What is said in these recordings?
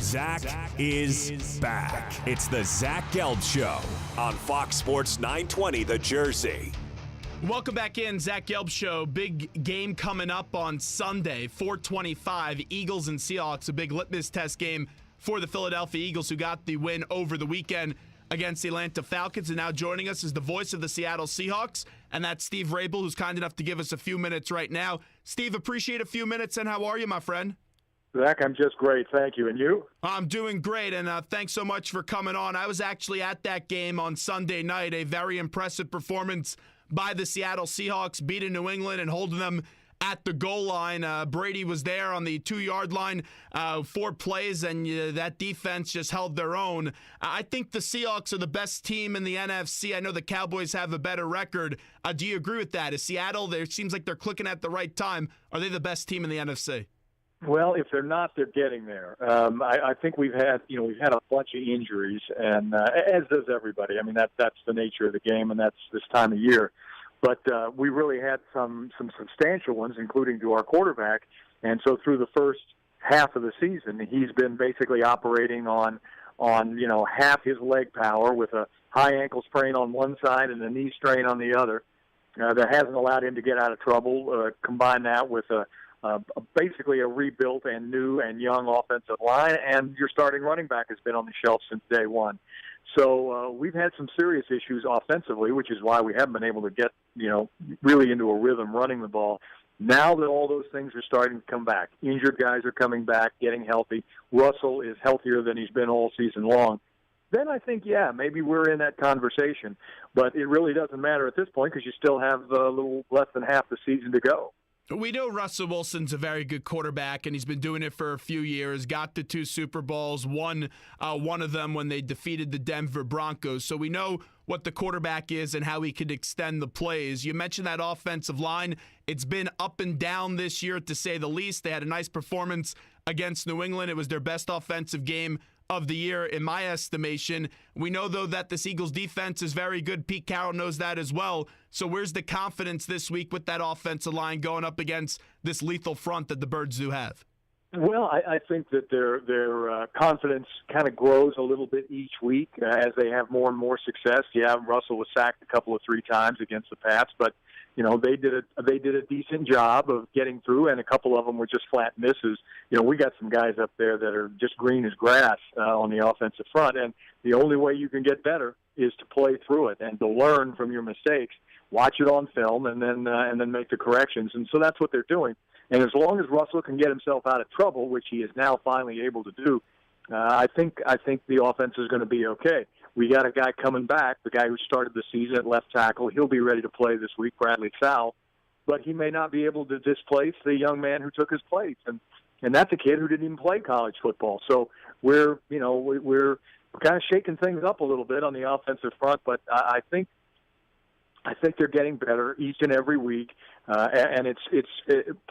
Zach is back. It's the Zach Gelb Show on Fox Sports 920 The Jersey. Welcome back in, Zach Gelb Show. Big game coming up on Sunday, 4:25. Eagles and Seahawks, a big litmus test game for the Philadelphia Eagles, who got the win over the weekend against the Atlanta Falcons. And now joining us is the voice of the Seattle Seahawks, and that's Steve Raible, who's kind enough to give us a few minutes right now. Steve, appreciate a few minutes, and how are you, my friend? Zach, I'm just great. Thank you. And you? I'm doing great, and thanks so much for coming on. I was actually at that game on Sunday night, a very impressive performance by the Seattle Seahawks, beating New England and holding them at the goal line. Brady was there on the 2-yard line, 4 plays, and that defense just held their own. I think the Seahawks are the best team in the NFC. I know the Cowboys have a better record. Do you agree with that? Is Seattle, it seems like they're clicking at the right time. Are they the best team in the NFC? Well, if they're not, they're getting there. I think we've had a bunch of injuries, and as does everybody. I mean, that's the nature of the game, and that's this time of year. But we really had some substantial ones, including to our quarterback. And so through the first half of the season, he's been basically operating on half his leg power with a high ankle sprain on one side and a knee strain on the other. That hasn't allowed him to get out of trouble. Combine that with basically a rebuilt and new and young offensive line, and your starting running back has been on the shelf since day one. So we've had some serious issues offensively, which is why we haven't been able to get, really into a rhythm running the ball. Now that all those things are starting to come back, injured guys are coming back, getting healthy. Russell is healthier than he's been all season long. Then I think, maybe we're in that conversation. But it really doesn't matter at this point because you still have a little less than half the season to go. We know Russell Wilson's a very good quarterback, and he's been doing it for a few years. Got the 2 Super Bowls, won one of them when they defeated the Denver Broncos. So we know what the quarterback is and how he can extend the plays. You mentioned that offensive line. It's been up and down this year, to say the least. They had a nice performance against New England. It was their best offensive game of the year, in my estimation. We know, though, that this Eagles defense is very good. Pete Carroll knows that as well. So where's the confidence this week with that offensive line going up against this lethal front that the Birds do have? Well, I think that their confidence kind of grows a little bit each week as they have more and more success. Yeah, Russell was sacked a 3 times against the Pats, but they did a decent job of getting through, and a couple of them were just flat misses. We got some guys up there that are just green as grass on the offensive front, and the only way you can get better is to play through it and to learn from your mistakes, watch it on film, and then make the corrections. And so that's what they're doing. And as long as Russell can get himself out of trouble, which he is now finally able to do, I think the offense is going to be okay. We got a guy coming back, the guy who started the season at left tackle. He'll be ready to play this week, Bradley Sowell, but he may not be able to displace the young man who took his place, and that's a kid who didn't even play college football. So we're kind of shaking things up a little bit on the offensive front, but I think they're getting better each and every week, and it's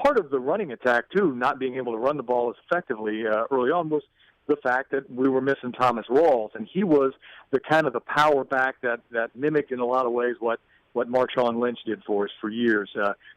part of the running attack too. Not being able to run the ball as effectively early on was the fact that we were missing Thomas Rawls, and he was the kind of the power back that mimicked in a lot of ways what Marshawn Lynch did for us for years.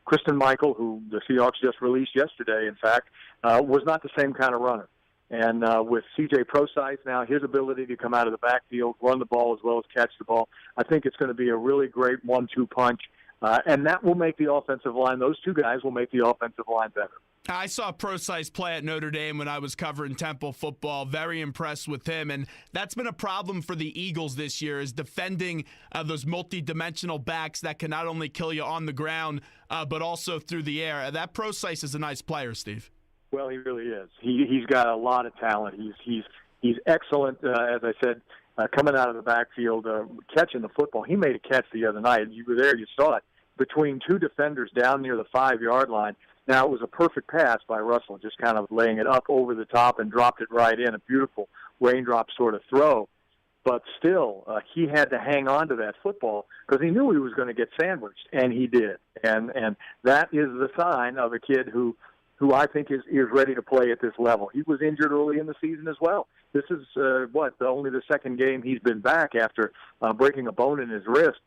Kristen Michael, who the Seahawks just released yesterday, in fact, was not the same kind of runner. And with C.J. Prosise now, his ability to come out of the backfield, run the ball as well as catch the ball, I think it's going to be a really great 1-2 punch, and that will make the offensive line, those two guys will make the offensive line better. I saw Prosise play at Notre Dame when I was covering Temple football. Very impressed with him, and that's been a problem for the Eagles this year, is defending those multi-dimensional backs that can not only kill you on the ground, but also through the air. That Prosise is a nice player, Steve. Well, he really is. He's got a lot of talent. He's excellent, as I said, coming out of the backfield, catching the football. He made a catch the other night. You were there, you saw it, between 2 defenders down near the 5-yard line. Now, it was a perfect pass by Russell, just kind of laying it up over the top and dropped it right in, a beautiful raindrop sort of throw. But still, he had to hang on to that football because he knew he was going to get sandwiched, and he did. And that is the sign of a kid who I think is ready to play at this level. He was injured early in the season as well. This is, only the second game he's been back after breaking a bone in his wrist.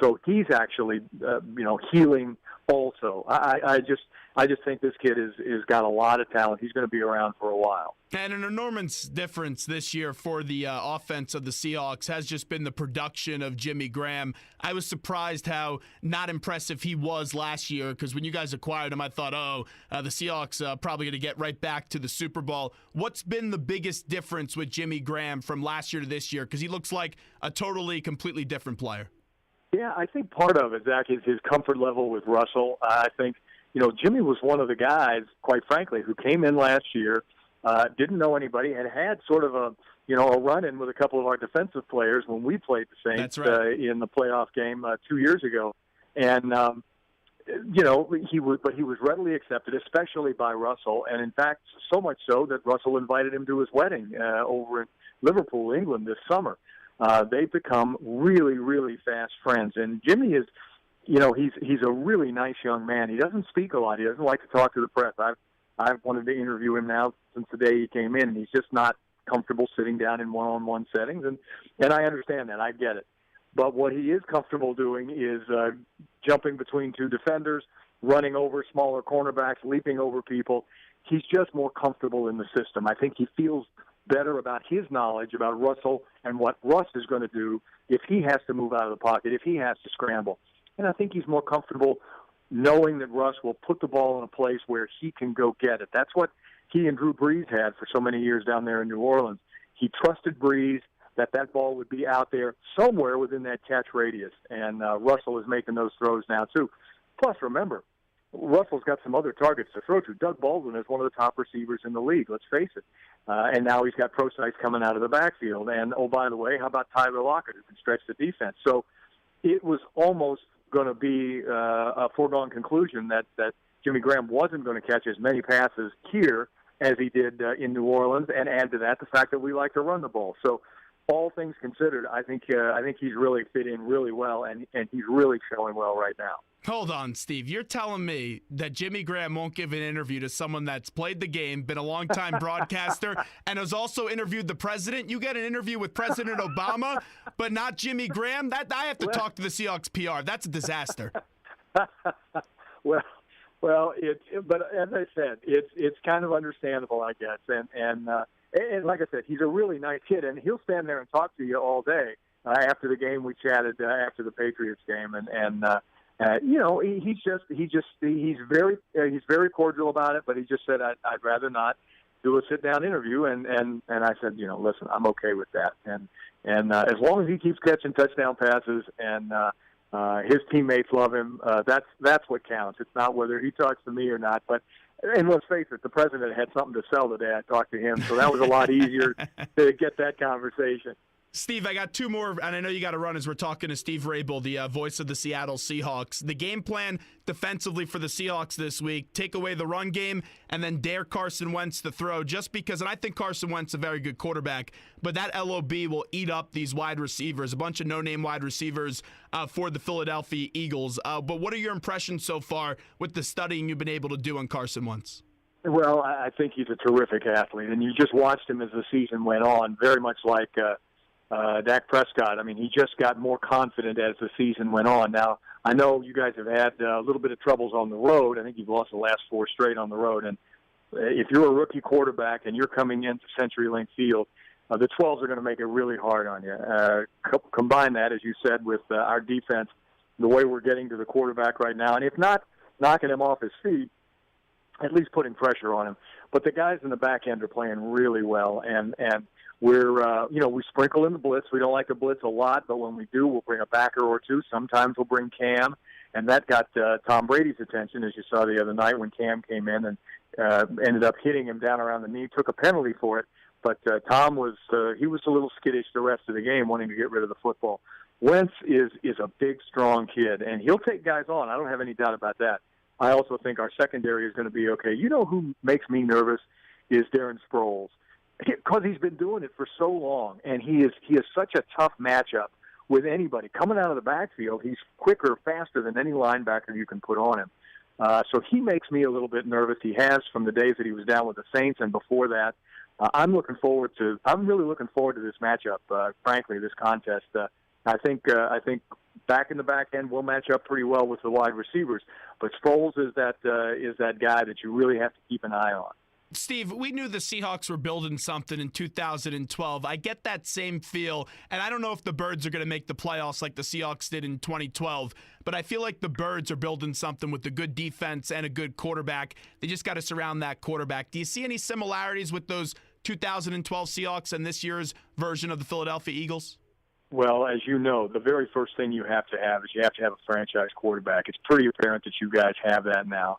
So he's actually, healing also. I just think this kid is got a lot of talent. He's going to be around for a while. And an enormous difference this year for the offense of the Seahawks has just been the production of Jimmy Graham. I was surprised how not impressive he was last year, because when you guys acquired him, I thought, the Seahawks probably going to get right back to the Super Bowl. What's been the biggest difference with Jimmy Graham from last year to this year? Because he looks like a totally, completely different player. Yeah, I think part of it, Zach, is his comfort level with Russell. I think, Jimmy was one of the guys, quite frankly, who came in last year, didn't know anybody, and had sort of a run-in with a couple of our defensive players when we played the Saints. That's right. In the playoff game 2 years ago. And, he was readily accepted, especially by Russell. And, in fact, so much so that Russell invited him to his wedding over in Liverpool, England this summer. They've become really, really fast friends. And Jimmy is, he's a really nice young man. He doesn't speak a lot. He doesn't like to talk to the press. I've wanted to interview him now since the day he came in, and he's just not comfortable sitting down in one-on-one settings. And I understand that. I get it. But what he is comfortable doing is jumping between two defenders, running over smaller cornerbacks, leaping over people. He's just more comfortable in the system. I think he feels better about his knowledge about Russell and what Russ is going to do if he has to move out of the pocket, if he has to scramble. And I think he's more comfortable knowing that Russ will put the ball in a place where he can go get it. That's what he and Drew Brees had for so many years down there in New Orleans. He trusted Brees that ball would be out there somewhere within that catch radius. And Russell is making those throws now, too. Plus, remember, Russell's got some other targets to throw to. Doug Baldwin is one of the top receivers in the league, let's face it. And now he's got Procise coming out of the backfield. And, oh, by the way, how about Tyler Lockett, who can stretch the defense? So it was almost going to be a foregone conclusion that Jimmy Graham wasn't going to catch as many passes here as he did in New Orleans, and add to that the fact that we like to run the ball. So all things considered, I think he's really fit in really well, and he's really showing well right now. Hold on, Steve. You're telling me that Jimmy Graham won't give an interview to someone that's played the game, been a longtime broadcaster, and has also interviewed the president? You get an interview with President Obama, but not Jimmy Graham? That I have to talk to the Seahawks PR. That's a disaster. Well, but as I said, it's kind of understandable, I guess, and like I said, he's a really nice kid, and he'll stand there and talk to you all day. After the game, we chatted after the Patriots game, and he's very cordial about it, but he just said I'd rather not do a sit down interview, and I said, listen, I'm okay with that, and as long as he keeps catching touchdown passes and his teammates love him, that's what counts. It's not whether he talks to me or not, and let's face it, the president had something to sell today. I talked to him, so that was a lot easier to get that conversation. Steve, I got two more, and I know you got to run as we're talking to Steve Raible, the voice of the Seattle Seahawks. The game plan defensively for the Seahawks this week, take away the run game and then dare Carson Wentz to throw, just because, and I think Carson Wentz is a very good quarterback, but that LOB will eat up these wide receivers, a bunch of no-name wide receivers for the Philadelphia Eagles. But what are your impressions so far with the studying you've been able to do on Carson Wentz? Well, I think he's a terrific athlete, and you just watched him as the season went on, very much like Dak Prescott. I mean, he just got more confident as the season went on. Now, I know you guys have had a little bit of troubles on the road. I think you've lost the last 4 straight on the road. And if you're a rookie quarterback and you're coming into CenturyLink Field, the 12s are going to make it really hard on you. Combine that, as you said, with our defense, the way we're getting to the quarterback right now. And if not knocking him off his feet, at least putting pressure on him. But the guys in the back end are playing really well. And we're, we sprinkle in the blitz. We don't like to blitz a lot, but when we do, we'll bring a backer or two. Sometimes we'll bring Cam, and that got Tom Brady's attention, as you saw the other night when Cam came in and ended up hitting him down around the knee, took a penalty for it. But Tom was he was a little skittish the rest of the game, wanting to get rid of the football. Wentz is a big, strong kid, and he'll take guys on. I don't have any doubt about that. I also think our secondary is going to be okay. You know who makes me nervous is Darren Sproles, because he's been doing it for so long, and he is such a tough matchup with anybody. Coming out of the backfield, he's quicker, faster than any linebacker you can put on him. So he makes me a little bit nervous. He has from the days that he was down with the Saints and before that. I'm really looking forward to this matchup, frankly, this contest. I think back in the back end will match up pretty well with the wide receivers. But Sproles is that guy that you really have to keep an eye on. Steve, we knew the Seahawks were building something in 2012. I get that same feel, and I don't know if the Birds are going to make the playoffs like the Seahawks did in 2012, but I feel like the Birds are building something with a good defense and a good quarterback. They just got to surround that quarterback. Do you see any similarities with those 2012 Seahawks and this year's version of the Philadelphia Eagles? Well, as you know, the very first thing you have to have a franchise quarterback. It's pretty apparent that you guys have that now.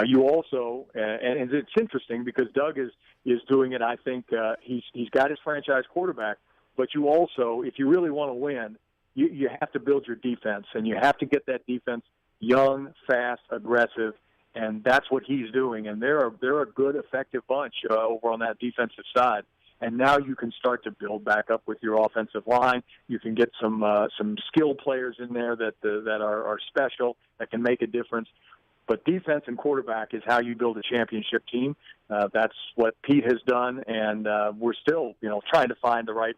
You also, and it's interesting because Doug is doing it. I think he's got his franchise quarterback, but you also, if you really want to win, you have to build your defense, and you have to get that defense young, fast, aggressive, and that's what he's doing. And they're a good, effective bunch over on that defensive side. And now you can start to build back up with your offensive line. You can get some skilled players in there that are special, that can make a difference. But defense and quarterback is how you build a championship team. That's what Pete has done, and we're still, trying to find the right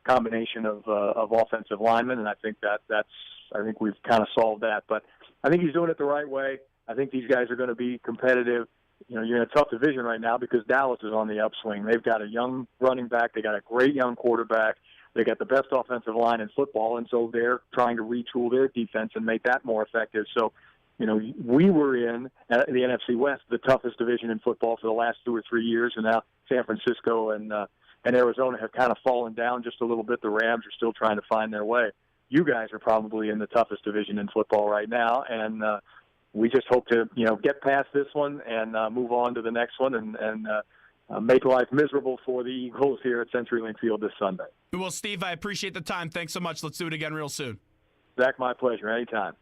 combination of offensive linemen. And I think I think we've kind of solved that. But I think he's doing it the right way. I think these guys are going to be competitive. You're in a tough division right now because Dallas is on the upswing. They've got a young running back. They got a great young quarterback. They got the best offensive line in football, and so they're trying to retool their defense and make that more effective. So, we were in the NFC West, the toughest division in football for the last 2 or 3 years, and now San Francisco and Arizona have kind of fallen down just a little bit. The Rams are still trying to find their way. You guys are probably in the toughest division in football right now, and we just hope to, get past this one and move on to the next one and make life miserable for the Eagles here at CenturyLink Field this Sunday. Well, Steve, I appreciate the time. Thanks so much. Let's do it again real soon. Zach, my pleasure. Anytime.